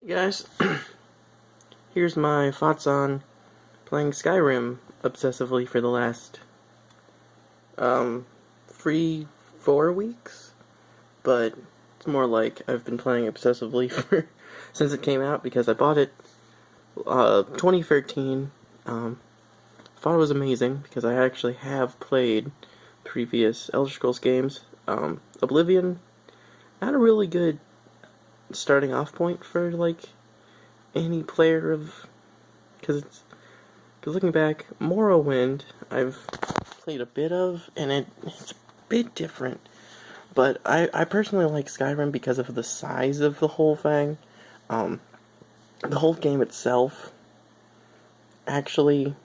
Hey guys, here's my thoughts on playing Skyrim obsessively for the last, 3-4 weeks, but it's more like I've been playing obsessively since it came out, because I bought it, 2013, thought it was amazing, because I actually have played previous Elder Scrolls games. Oblivion had a really good starting off point for, like, any player of, because looking back, Morrowind, I've played a bit of, and it's a bit different. But I personally like Skyrim because of the size of the whole thing. The whole game itself actually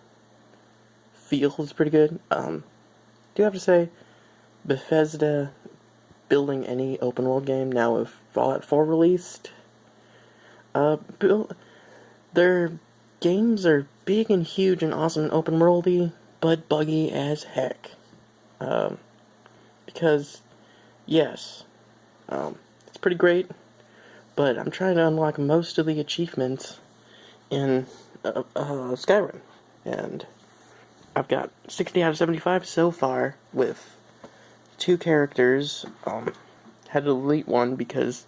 feels pretty good. Do have to say, Bethesda building any open world game now with Fallout 4 released, their games are big and huge and awesome and open worldy, but buggy as heck. Because, yes, it's pretty great, but I'm trying to unlock most of the achievements in Skyrim, and I've got 60 out of 75 so far with 2 characters. Had to delete one because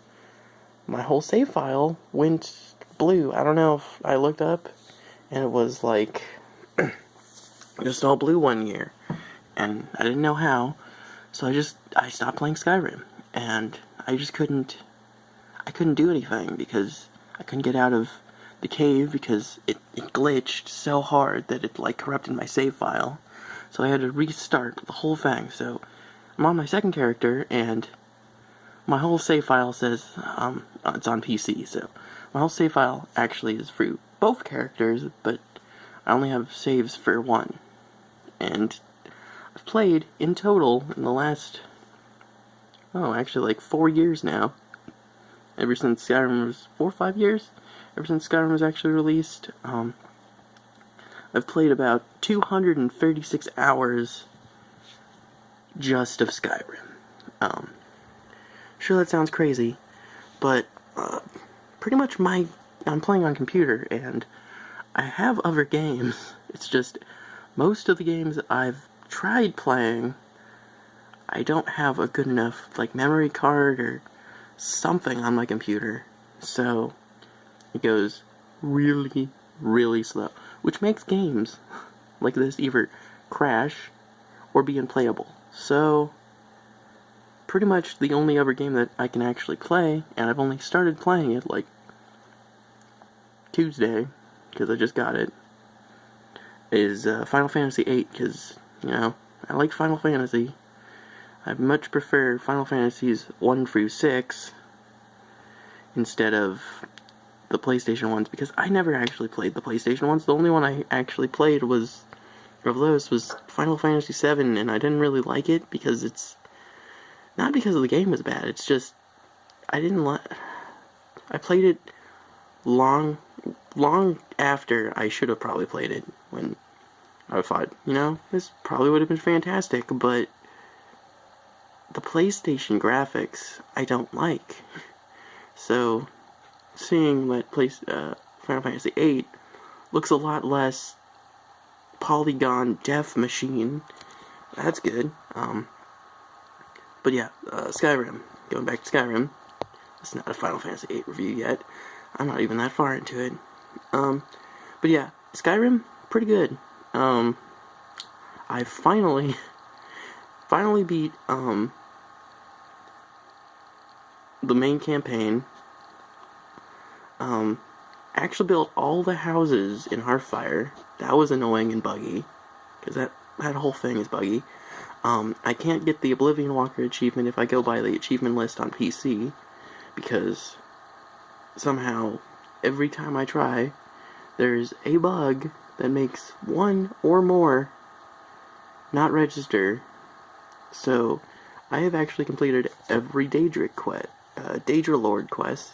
my whole save file went blue. I don't know if I looked up, and it was like just all blue one year, and I didn't know how, so I stopped playing Skyrim, and I couldn't do anything because I couldn't get out of the cave because it glitched so hard that it like corrupted my save file, so I had to restart the whole thing. So I'm on my second character, and my whole save file says, it's on PC, so my whole save file actually is for both characters, but I only have saves for one. And I've played, in total, in the last, actually like 4 years now, ever since Skyrim was, 4 or 5 years? Ever since Skyrim was actually released, I've played about 236 hours just of Skyrim. Sure, that sounds crazy, but pretty much I'm playing on computer, and I have other games. It's just most of the games I've tried playing, I don't have a good enough like memory card or something on my computer, so it goes really, really slow, which makes games like this either crash or be unplayable. So pretty much the only other game that I can actually play, and I've only started playing it like Tuesday, because I just got it, is Final Fantasy VIII, because, I like Final Fantasy. I much prefer Final Fantasies 1 through 6 instead of the PlayStation ones, because I never actually played the PlayStation ones. The only one I actually played was Final Fantasy VII, and I didn't really like it because it's not because the game was bad, it's just I played it long after I should have probably played it, when I thought, this probably would have been fantastic, but the PlayStation graphics I don't like. So seeing that Final Fantasy VIII looks a lot less polygon death machine, that's good. But yeah, Skyrim. Going back to Skyrim. It's not a Final Fantasy VIII review yet. I'm not even that far into it. But yeah, Skyrim, pretty good. I finally beat, the main campaign. Actually built all the houses in Hearthfire. That was annoying and buggy, because that whole thing is buggy. I can't get the Oblivion Walker achievement if I go by the achievement list on PC, because somehow, every time I try, there's a bug that makes one or more not register. So, I have actually completed every Daedra Lord quest,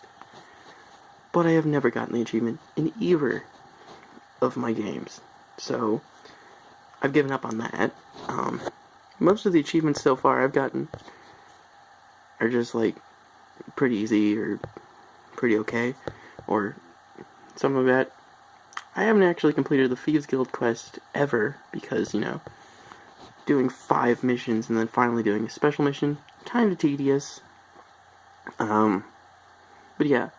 but I have never gotten the achievement in either of my games. So, I've given up on that. Most of the achievements so far I've gotten are just, like, pretty easy or pretty okay. or some of that. I haven't actually completed the Thieves Guild quest ever, because, doing 5 missions and then finally doing a special mission, kind of tedious. But yeah,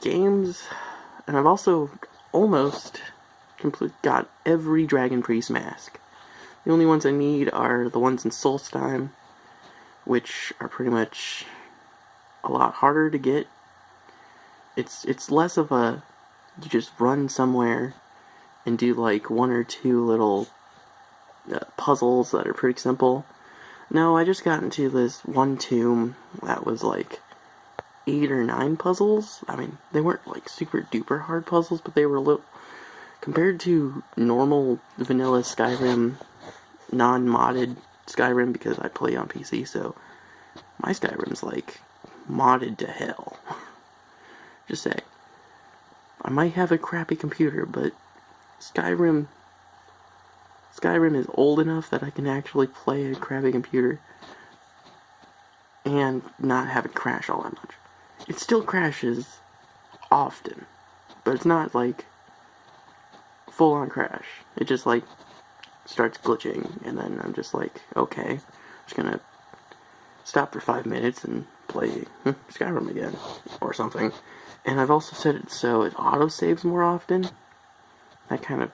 games, and I've also almost got every Dragon Priest mask. The only ones I need are the ones in Solstheim, which are pretty much a lot harder to get. It's less of a, you just run somewhere and do like 1 or 2 little puzzles that are pretty simple. No, I just got into this one tomb that was like 8 or 9 puzzles. I mean, they weren't like super duper hard puzzles, but they were a little, compared to normal vanilla Skyrim, non-modded Skyrim, because I play on PC, so my Skyrim's like modded to hell. Just say, I might have a crappy computer, but Skyrim is old enough that I can actually play a crappy computer and not have it crash all that much. It still crashes often, but it's not like full-on crash. It just like starts glitching, and then I'm just like, okay, I'm just gonna stop for 5 minutes and play Skyrim again, or something. And I've also set it so it auto-saves more often. That kind of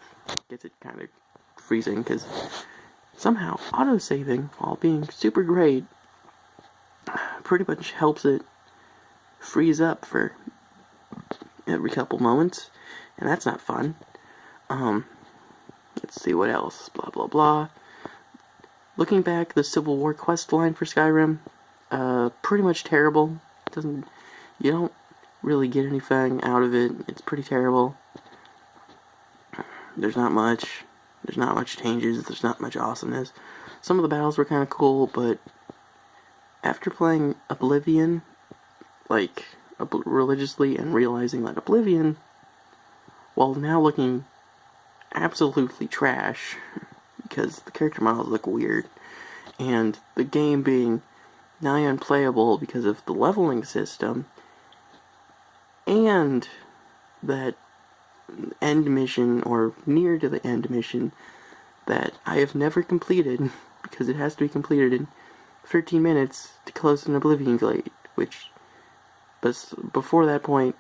gets it kind of freezing, because somehow auto-saving, while being super great, pretty much helps it freeze up for every couple moments, and that's not fun. Let's see what else, blah blah blah. Looking back, the Civil War quest line for Skyrim, pretty much terrible. You don't really get anything out of it. It's pretty terrible. There's not much changes, there's not much awesomeness. Some of the battles were kind of cool, but after playing Oblivion, like, religiously, and realizing that Oblivion, while now looking absolutely trash, because the character models look weird, and the game being nigh unplayable because of the leveling system, and that end mission, or near to the end mission, that I have never completed, because it has to be completed in 13 minutes to close an Oblivion Glade, which, but before that point,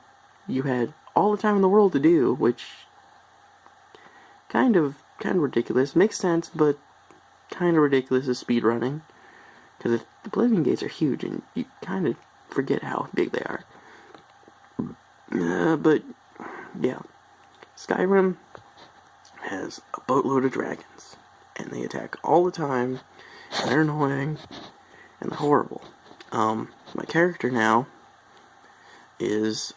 you had all the time in the world to do, which kind of ridiculous. Makes sense, but kind of ridiculous is speedrunning, because the Oblivion Gates are huge, and you kind of forget how big they are. But yeah, Skyrim has a boatload of dragons, and they attack all the time, and they're annoying, and they're horrible. My character now is,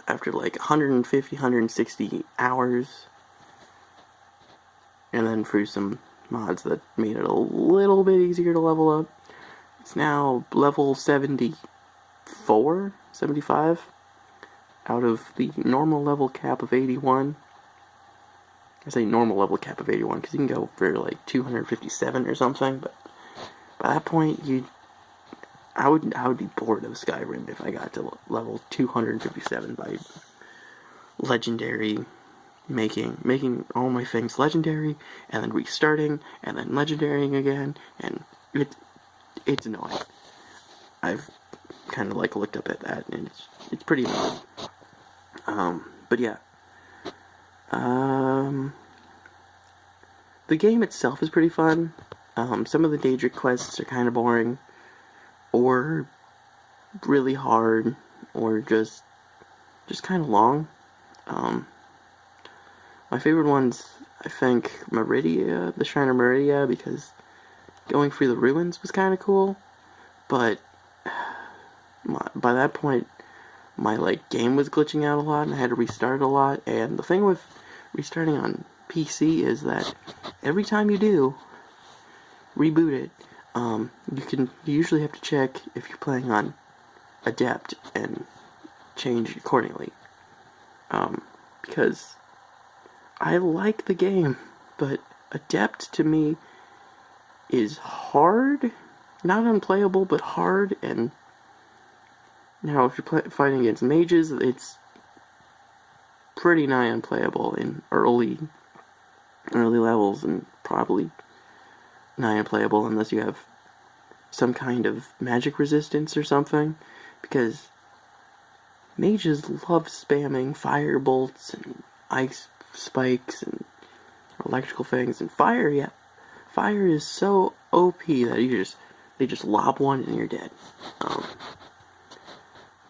after like 150, 160 hours, and then through some mods that made it a little bit easier to level up, it's now level 74, 75, out of the normal level cap of 81. I say normal level cap of 81 because you can go for like 257 or something, but by that point, I would be bored of Skyrim if I got to level 257 by legendary, making all my things legendary, and then restarting, and then legendarying again, and it's annoying. I've kind of like looked up at that, and it's pretty annoying. But yeah. The game itself is pretty fun. Some of the Daedric quests are kind of boring, or really hard, or just kind of long. My favorite ones, I think, Meridia, the Shrine of Meridia, because going through the ruins was kind of cool, but by that point, my game was glitching out a lot, and I had to restart a lot. And the thing with restarting on PC is that every time you do reboot it, you usually have to check if you're playing on Adept and change accordingly. Because I like the game, but Adept to me is hard, not unplayable, but hard. And now if you're fighting against mages, it's pretty nigh unplayable in early levels, and probably nigh unplayable unless you have some kind of magic resistance or something, because mages love spamming fire bolts and ice spikes and electrical things, and fire is so OP that they just lob one and you're dead.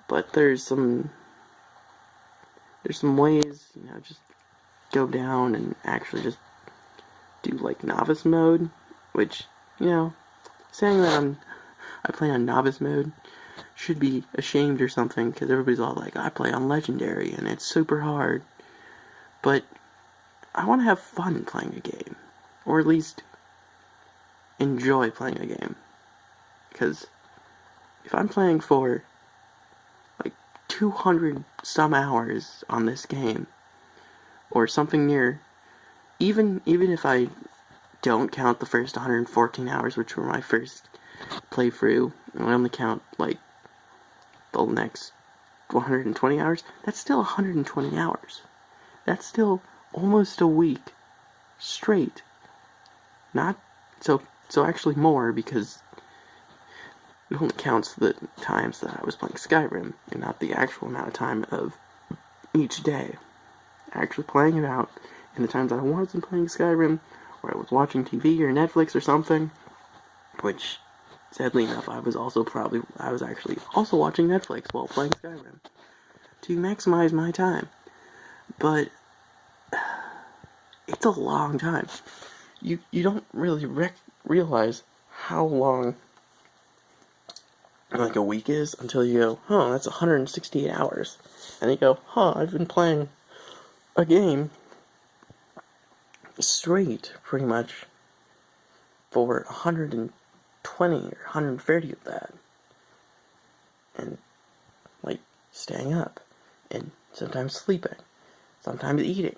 But there's some ways, just go down and actually just do like novice mode, which, saying that I play on novice mode should be ashamed or something, because everybody's all like, I play on legendary and it's super hard. But I want to have fun playing a game, or at least enjoy playing a game, because if I'm playing for like 200 some hours on this game, or something near, even if I don't count the first 114 hours, which were my first playthrough, and I only count like the next 120 hours, that's still 120 hours. That's still almost a week straight. Not so actually more, because it only counts the times that I was playing Skyrim and not the actual amount of time of each day. Actually playing it out in the times that I wasn't playing Skyrim, or I was watching TV or Netflix or something, which, sadly enough, I was actually also watching Netflix while playing Skyrim to maximize my time. But it's a long time. You don't really realize how long like a week is until you go, oh, that's 168 hours. And you go, I've been playing a game straight, pretty much, for 120 or 130 of that. And, like, staying up, and sometimes sleeping, sometimes eating,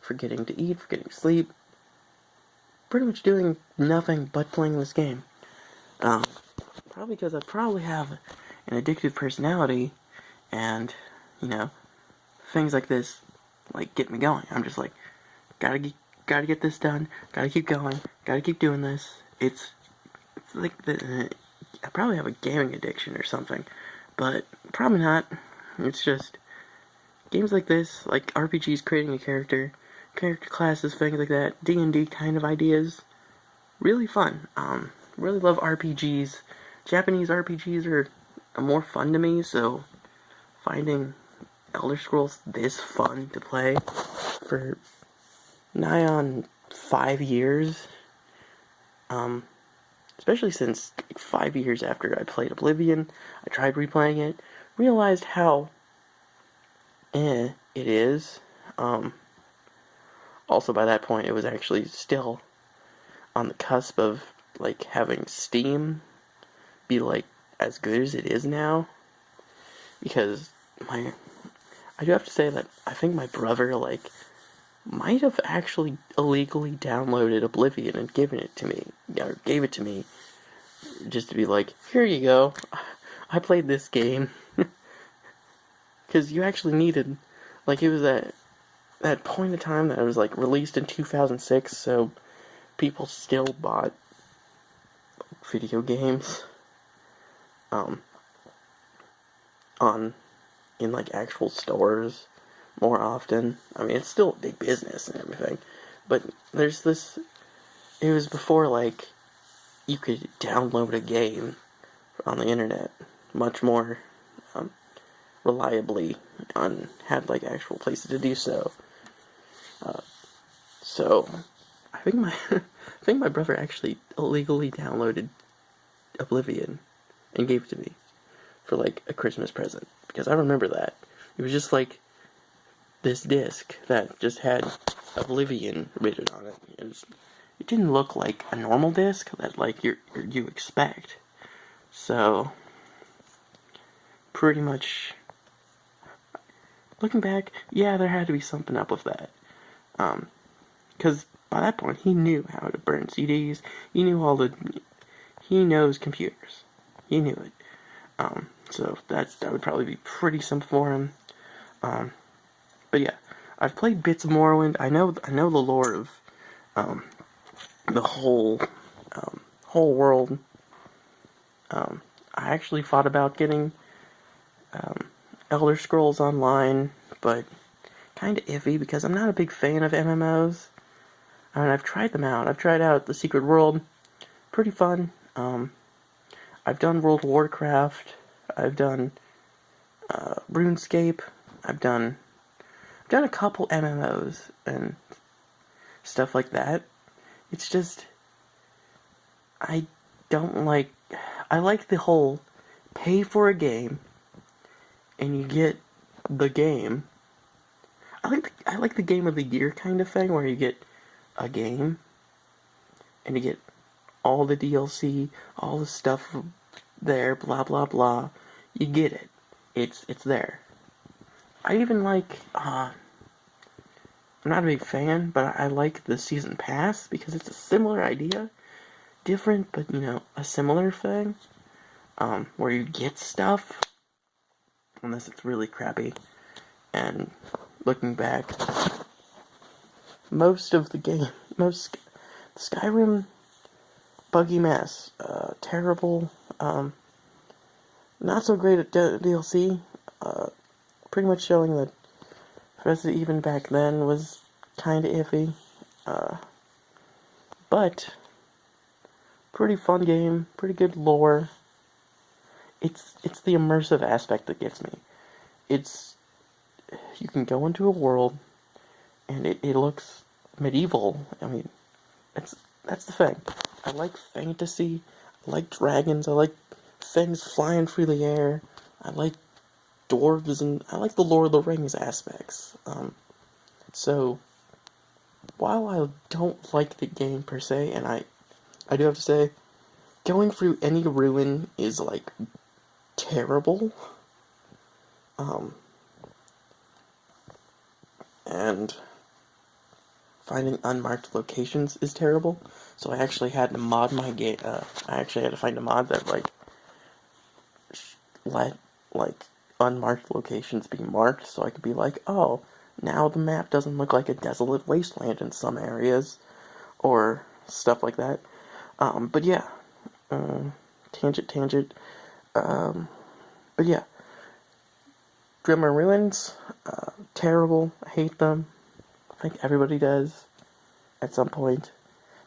forgetting to eat, forgetting to sleep, pretty much doing nothing but playing this game. Probably because I probably have an addictive personality, and, things like this, like, get me going. I'm just like, gotta get this done, gotta keep going, gotta keep doing this. It's like, I probably have a gaming addiction or something, but probably not. It's just, games like this, like RPGs, creating a character classes, things like that, D&D kind of ideas, really fun. Really love RPGs. Japanese RPGs are more fun to me, so finding Elder Scrolls this fun to play for nigh on 5 years, especially since 5 years after I played Oblivion, I tried replaying it, realized how it is. Also by that point, it was actually still on the cusp of, like, having Steam be, like, as good as it is now, because I do have to say that I think my brother, like, might have actually illegally downloaded Oblivion and given it to me, or gave it to me, just to be like, here you go, I played this game, because you actually needed, like, it was that point of time that it was, like, released in 2006, so people still bought video games, in, like, actual stores more often. I mean, it's still a big business and everything, but there's this, it was before, like, you could download a game on the internet much more reliably, had, like, actual places to do so. So, I think my brother actually illegally downloaded Oblivion and gave it to me for, like, a Christmas present, because I remember that. It was just, like, this disc that just had Oblivion written on it. It didn't look like a normal disc that, like, you expect. So, pretty much, looking back, yeah, there had to be something up with that. Because by that point, he knew how to burn CDs. He knows computers. He knew it. So that would probably be pretty simple for him. But yeah, I've played bits of Morrowind. I know the lore of um, the whole world. I actually thought about getting Elder Scrolls Online, but kind of iffy because I'm not a big fan of MMOs. I mean, I've tried them out. I've tried out the Secret World, pretty fun. I've done World of Warcraft. I've done RuneScape. I've done a couple MMOs and stuff like that. It's just I don't like. I like the whole pay for a game and you get the game. I like the game of the year kind of thing where you get a game and you get all the DLC, all the stuff there, blah blah blah. You get it. It's there. I even like I'm not a big fan, but I like the season pass because it's a similar idea, different but a similar thing, where you get stuff unless it's really crappy. And looking back, most Skyrim, buggy mess, terrible, not so great at DLC, pretty much showing that Resident even back then was kind of iffy, but pretty fun game, pretty good lore. It's the immersive aspect that gets me. You can go into a world and it looks medieval. I mean, that's the thing. I like fantasy. I like dragons. I like things flying through the air. I like dwarves, and I like the Lord of the Rings aspects. So while I don't like the game per se, and I do have to say, going through any ruin is like terrible. And finding unmarked locations is terrible. So I actually had to mod my game. I actually had to find a mod that let unmarked locations be marked, so I could be like, oh, now the map doesn't look like a desolate wasteland in some areas, or stuff like that. But yeah, tangent. But yeah, Grimmer Ruins, terrible. I hate them. I think everybody does at some point.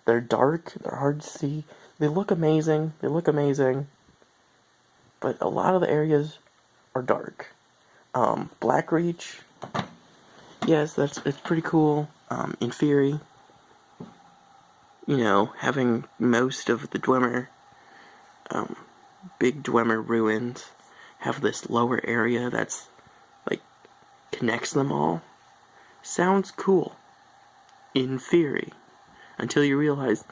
They're dark, they're hard to see. They look amazing, but a lot of the areas are dark. Blackreach, yes, it's pretty cool. In theory, having most of the big Dwemer ruins have this lower area that's connects them all. Sounds cool, in theory, until you realize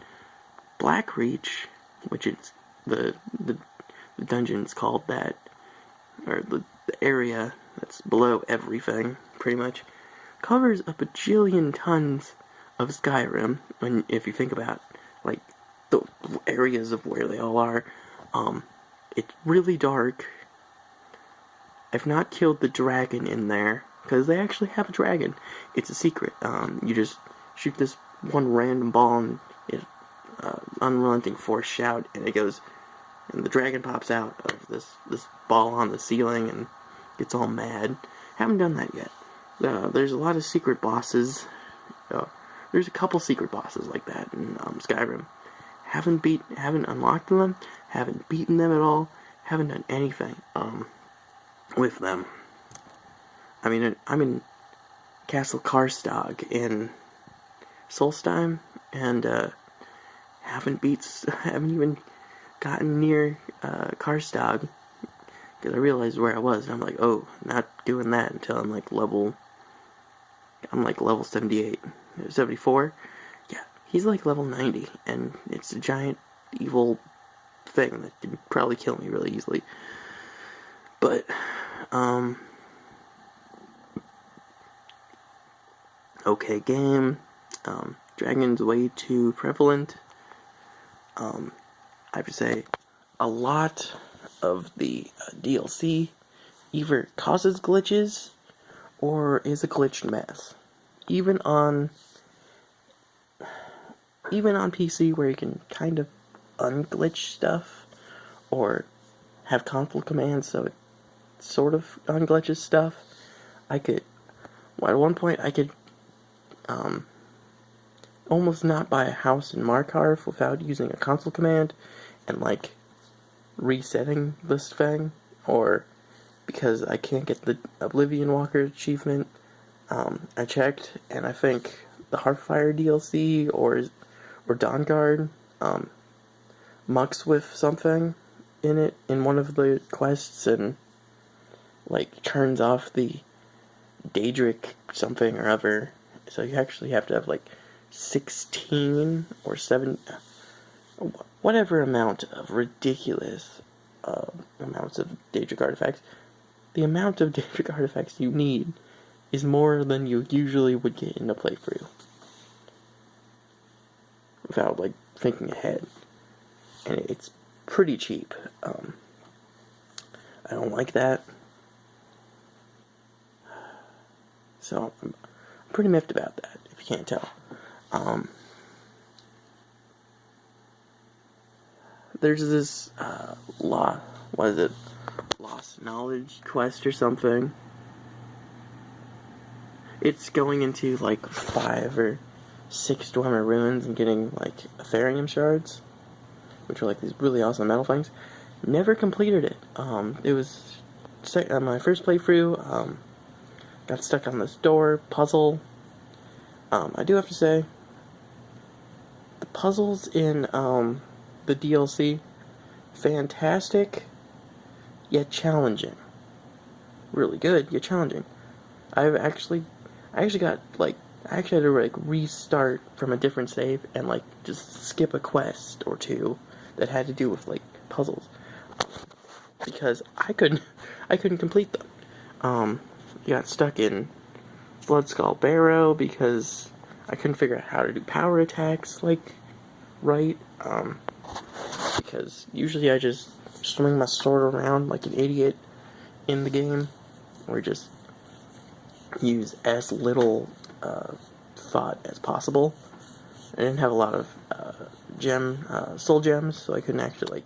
Blackreach, which is the dungeon's called that, or the area that's below everything, pretty much, covers a bajillion tons of Skyrim, if you think about, the areas of where they all are. It's really dark. I've not killed the dragon in there, because they actually have a dragon. It's a secret. You just shoot this one random ball, and it, unrelenting force shout, and it goes, and the dragon pops out of this ball on the ceiling, and gets all mad. Haven't done that yet. There's a lot of secret bosses. There's a couple secret bosses like that in Skyrim. Haven't unlocked them. Haven't beaten them at all. Haven't done anything with them. I mean, I'm in Castle Karstag in Solstheim, and haven't even gotten near Karstag, because I realized where I was, and I'm like, oh, not doing that until I'm level 78, 74. Yeah, he's level 90, and it's a giant evil thing that could probably kill me really easily. But okay game. Dragon's way too prevalent. I have to say, a lot of the DLC either causes glitches or is a glitched mess. Even on PC, where you can kind of unglitch stuff, or have console commands so it sort of unglitches stuff, at one point I could almost not buy a house in Markarth without using a console command and like resetting this thing, or because I can't get the Oblivion Walker achievement. I checked, and I think the Heartfire DLC or Dawnguard mucks with something in it in one of the quests, and like turns off the Daedric something or other. So you actually have to have like 16 or 7, whatever amount of ridiculous amounts of Daedric artifacts. The amount of Daedric artifacts you need is more than you usually would get in a playthrough, without like thinking ahead. And it's pretty cheap. I don't like that. So I'm pretty miffed about that, if you can't tell. There's this Lost Knowledge quest or something. It's going into like 5 or 6 Dwemer ruins and getting like Ethereum shards, which are like these really awesome metal things. Never completed it. It was on my first playthrough. Got stuck on this door puzzle. I do have to say, the puzzles in the DLC, fantastic, yet challenging. Really good, yet challenging. I actually had to like restart from a different save and like just skip a quest or two that had to do with like puzzles, because I couldn't complete them. Got stuck in Bloodskull Barrow because I couldn't figure out how to do power attacks like right. Because usually I just swing my sword around like an idiot in the game, or just use as little thought as possible. I didn't have a lot of soul gems, so I couldn't actually like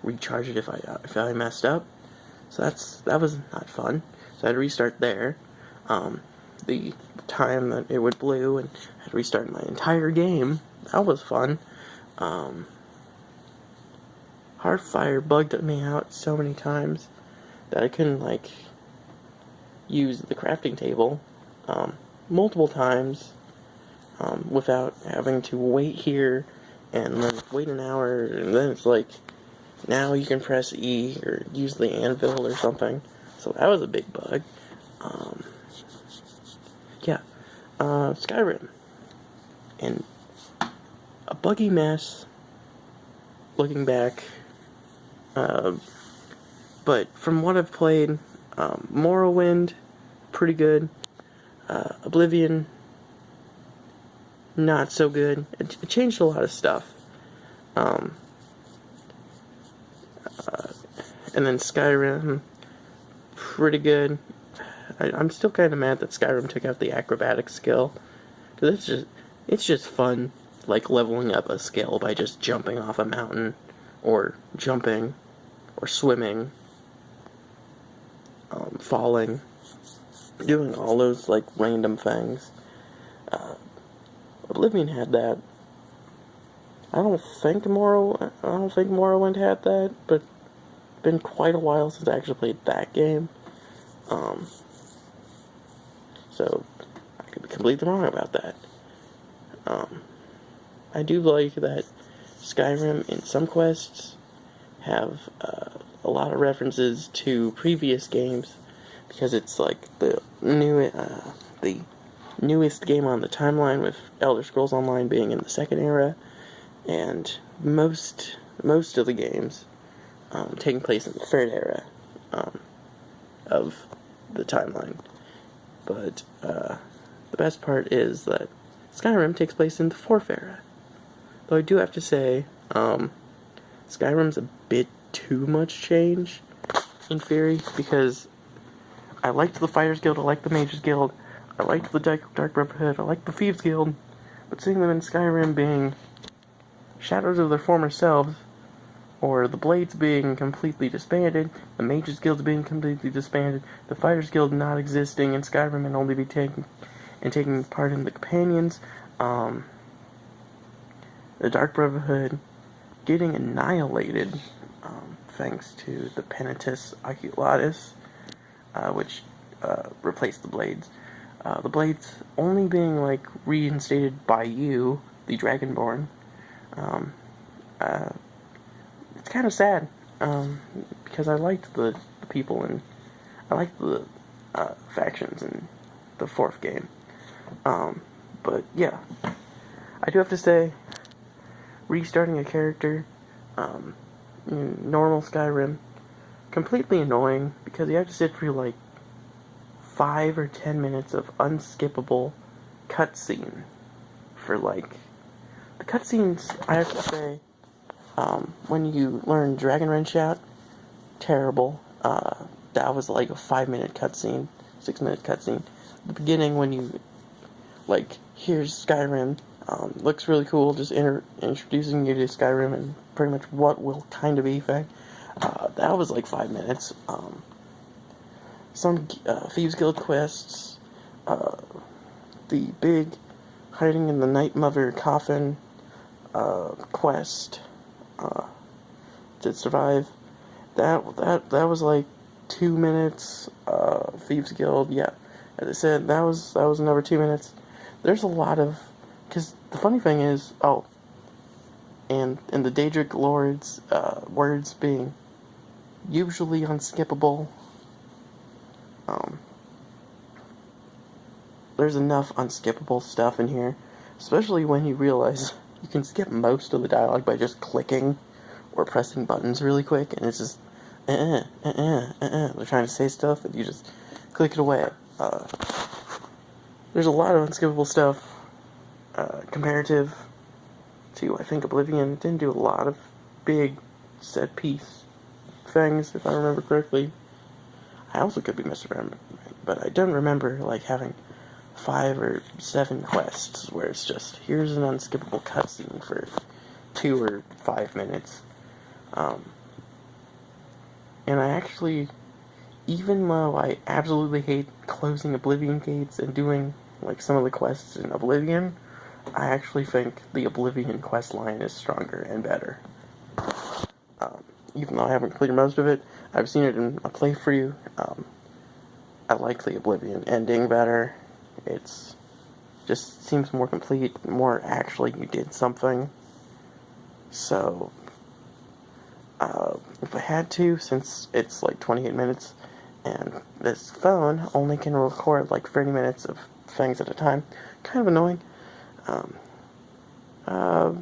recharge it if I messed up. So that was not fun. So I had to restart there. The time that it would blue, and I had to restart my entire game. That was fun. Heartfire bugged me out so many times that I couldn't like use the crafting table multiple times without having to wait here and then wait an hour, and then it's like now you can press E or use the anvil or something. So that was a big bug. Skyrim, and a buggy mess looking back, but from what I've played, Morrowind, pretty good. Oblivion, not so good. It changed a lot of stuff. And then Skyrim, pretty good. I'm still kind of mad that Skyrim took out the acrobatic skill, because it's just fun, like leveling up a skill by just jumping off a mountain, or jumping, or swimming, falling, doing all those like random things. Oblivion had that. I don't think Morrowind had that, but it's been quite a while since I actually played that game. So I could be completely wrong about that. I do like that Skyrim in some quests have a lot of references to previous games, because it's like the newest game on the timeline, with Elder Scrolls Online being in the second era, and most of the games taking place in the third era of the timeline. But the best part is that Skyrim takes place in the fourth era. Though I do have to say, Skyrim's a bit too much change, in theory, because I liked the Fighters Guild, I liked the Mages Guild, I liked the Dark Brotherhood, I liked the Thieves Guild, but seeing them in Skyrim being shadows of their former selves, or the Blades being completely disbanded, the Mages Guild being completely disbanded, the Fighters Guild not existing in Skyrim and only be taking part in the Companions, the Dark Brotherhood getting annihilated, thanks to the Penitus Oculatus, which replaced the Blades. The Blades only being, like, reinstated by you, the Dragonborn. It's kind of sad, because I liked the people, and I liked the factions in the 4th game. But, yeah. I do have to say, restarting a character, in normal Skyrim, completely annoying, because you have to sit through, like, 5 or 10 minutes of unskippable cutscene for, like, the cutscenes, I have to say, when you learn Dragon Wrench out, terrible. That was like a 5-minute cutscene, 6-minute cutscene. The beginning, when you, like, here's Skyrim, looks really cool, just introducing you to Skyrim and pretty much what will kind of be that was like 5 minutes. Some Thieves Guild quests, the big hiding in the Night Mother coffin quest to survive. That was like 2 minutes. Thieves Guild, yeah, as I said, that was another 2 minutes. There's a lot of, because the funny thing is, and the Daedric Lord's words being usually unskippable. There's enough unskippable stuff in here, especially when you realize you can skip most of the dialogue by just clicking or pressing buttons really quick, and it's just they're trying to say stuff, and you just click it away. There's a lot of unskippable stuff, comparative to, I think, Oblivion. Didn't do a lot of big set piece things, if I remember correctly. I also could be misremembering, but I don't remember, like, having 5 or 7 quests where it's just, here's an unskippable cutscene for 2 or 5 minutes. And I actually, even though I absolutely hate closing Oblivion gates and doing, like, some of the quests in Oblivion, I actually think the Oblivion quest line is stronger and better. Even though I haven't completed most of it, I've seen it in a playthrough. I like the Oblivion ending better. It's just seems more complete, more actually you did something. So, if I had to, since it's like 28 minutes, and this phone only can record like 30 minutes of things at a time, kind of annoying.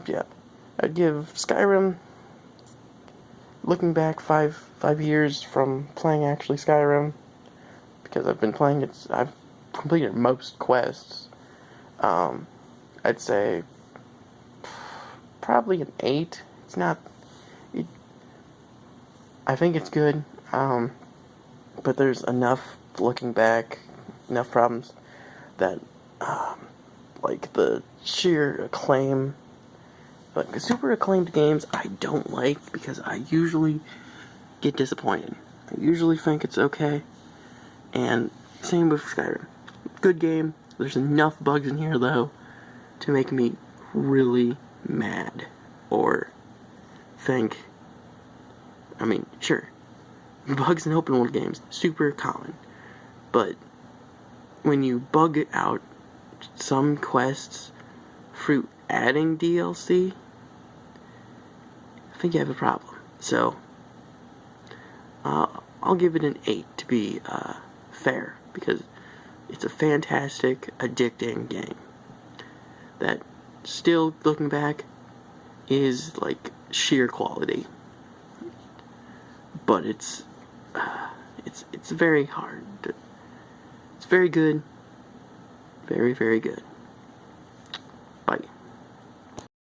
Yeah, I'd give Skyrim, looking back 5 years from playing actually Skyrim, because I've been playing it, I've completed most quests, I'd say probably an 8. It's not, I think it's good, but there's enough, looking back, enough problems that, like, the sheer acclaim, like, the super acclaimed games I don't like, because I usually get disappointed. I usually think it's okay, and same with Skyrim. Good game. There's enough bugs in here, though, to make me really mad, or think, I mean, sure, bugs in open world games, super common, but when you bug out some quests through adding DLC, I think you have a problem. So, I'll give it an 8 to be fair, because it's a fantastic, addicting game that, still looking back, is like sheer quality. But it's very hard. It's very good. Very, very good.